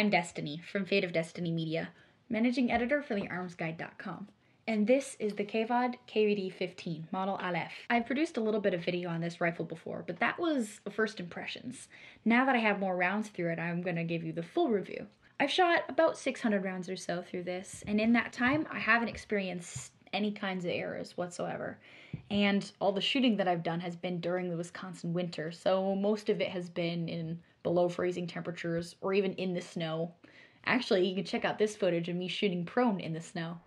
I'm Destinee from FateofDestinee Media, managing editor for thearmsguide.com. And this is the Kavod KVD-15 Model Aleph. I've produced a little bit of video on this rifle before, but that was first impressions. Now that I have more rounds through it, I'm going to give you the full review. I've shot about 600 rounds or so through this, and in that time, I haven't experienced any kinds of errors whatsoever. And all the shooting that I've done has been during the Wisconsin winter, so most of it has been in below freezing temperatures or even in the snow. Actually, you can check out this footage of me shooting prone in the snow.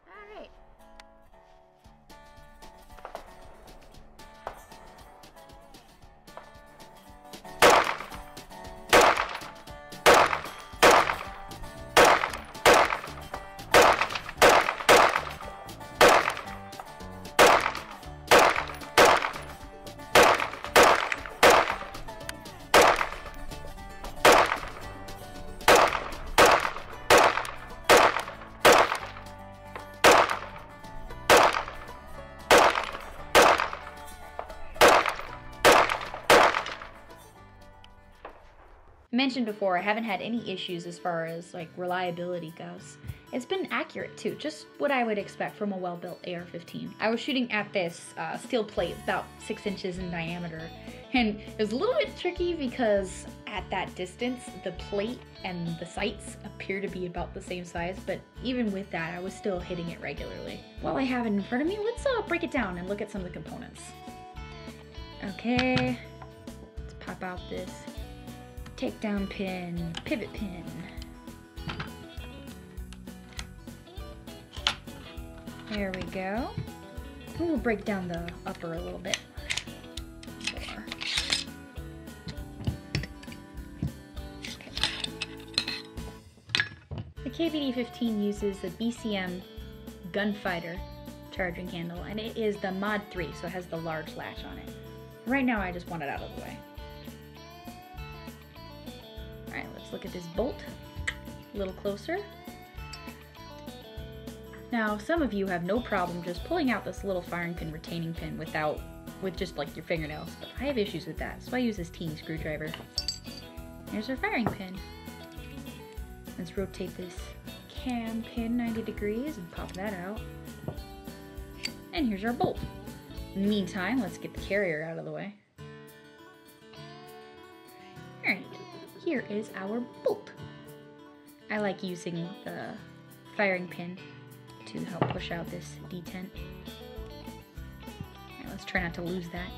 Mentioned before, I haven't had any issues as far as like reliability goes. It's been accurate too, just what I would expect from a well-built AR-15. I was shooting at this steel plate about 6 inches in diameter, and it was a little bit tricky because at that distance, the plate and the sights appear to be about the same size, but even with that, I was still hitting it regularly. While I have it in front of me, let's break it down and look at some of the components. Okay, let's pop out this takedown pin, pivot pin. There we go. And we'll break down the upper a little bit more. Okay. The KVD-15 uses the BCM Gunfighter charging handle, and it is the Mod 3, so it has the large latch on it. Right now I just want it out of the way. Alright, let's look at this bolt a little closer. Now, some of you have no problem just pulling out this little firing pin retaining pin with just like your fingernails, but I have issues with that, so I use this teeny screwdriver. Here's our firing pin. Let's rotate this cam pin 90 degrees and pop that out. And here's our bolt. In the meantime, let's get the carrier out of the way. Alright. Here is our bolt. I like using the firing pin to help push out this detent. Right, let's try not to lose that.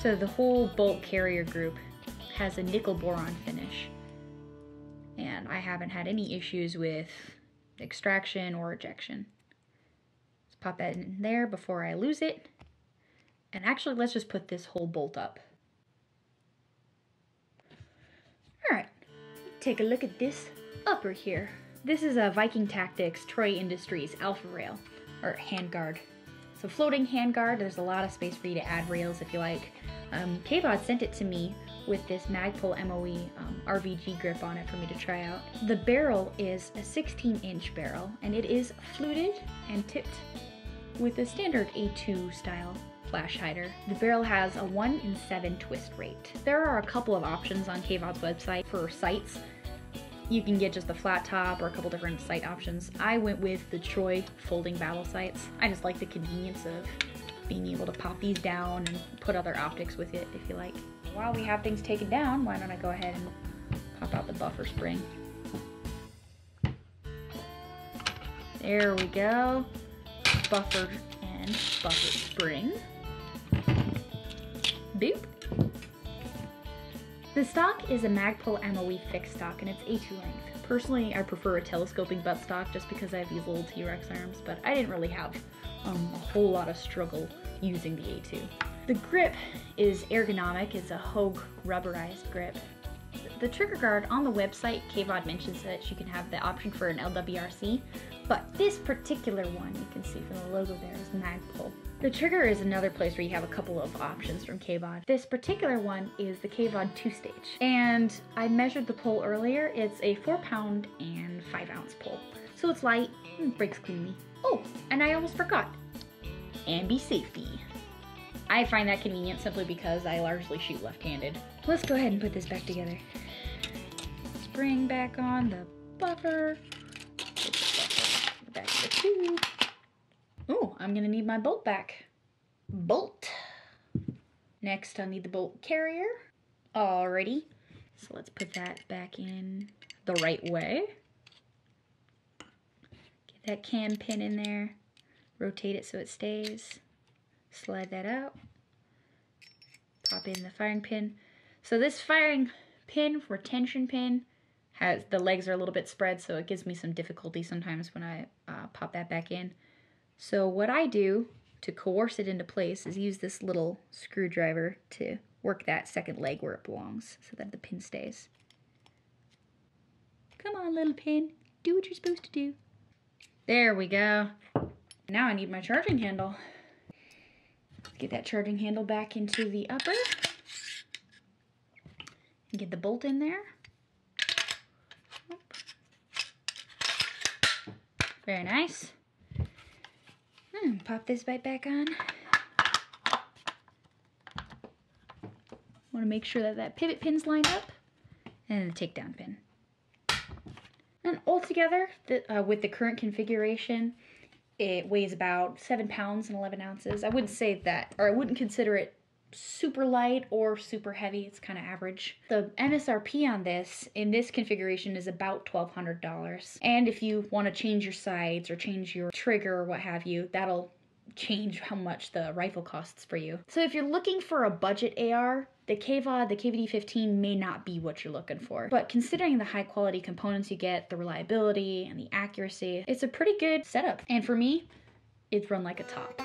So the whole bolt carrier group has a nickel boron finish, and I haven't had any issues with extraction or ejection. Let's pop that in there before I lose it. And actually, let's just put this whole bolt up. Alright, take a look at this upper here. This is a Viking Tactics Troy Industries Alpha Rail, or Handguard. So floating handguard, there's a lot of space for you to add rails if you like. Kavod sent it to me with this Magpul MOE RVG grip on it for me to try out. The barrel is a 16-inch barrel, and it is fluted and tipped with a standard A2 style flash hider. The barrel has a 1 in 7 twist rate. There are a couple of options on Kavod's website for sights. You can get just the flat top or a couple different sight options. I went with the Troy folding battle sights. I just like the convenience of being able to pop these down and put other optics with it if you like. While we have things taken down, why don't I go ahead and pop out the buffer spring. There we go. Buffer and buffer spring. Boop. The stock is a Magpul MOE fixed stock, and it's A2 length. Personally, I prefer a telescoping butt stock just because I have these little T-Rex arms, but I didn't really have a whole lot of struggle using the A2. The grip is ergonomic. It's a Hogue rubberized grip. The trigger guard on the website, Kavod mentions that you can have the option for an LWRC, but this particular one, you can see from the logo there, is Magpul. The trigger is another place where you have a couple of options from Kavod. This particular one is the Kavod 2-stage, and I measured the pull earlier. It's a 4-pound and 5-ounce pull, so it's light and breaks cleanly. Oh, and I almost forgot, ambi safety. I find that convenient simply because I largely shoot left-handed. Let's go ahead and put this back together. spring back on the buffer. Put the buffer back in the tube. Oh, I'm gonna need my bolt back. Bolt. Next, I'll need the bolt carrier. Alrighty. So let's put that back in the right way. Get that cam pin in there. Rotate it so it stays. Slide that out. Pop in the firing pin. So this firing pin, retention pin, has the legs are a little bit spread, so it gives me some difficulty sometimes when I pop that back in. So what I do to coerce it into place is use this little screwdriver to work that second leg where it belongs so that the pin stays. Come on, little pin. Do what you're supposed to do. There we go. Now I need my charging handle. Get that charging handle back into the upper. And get the bolt in there. Very nice. Pop this right back on. Want to make sure that that pivot pin's lined up. And the takedown pin. And altogether, with the current configuration, it weighs about 7 pounds and 11 ounces. I wouldn't say that, or I wouldn't consider it super light or super heavy. It's kind of average. The MSRP on this, in this configuration, is about $1,200. And if you want to change your sights or change your trigger or what have you, that'll change how much the rifle costs for you. So if you're looking for a budget AR, the Kavod, the KVD-15 may not be what you're looking for. But considering the high quality components you get, the reliability and the accuracy, it's a pretty good setup. And for me, it's run like a top.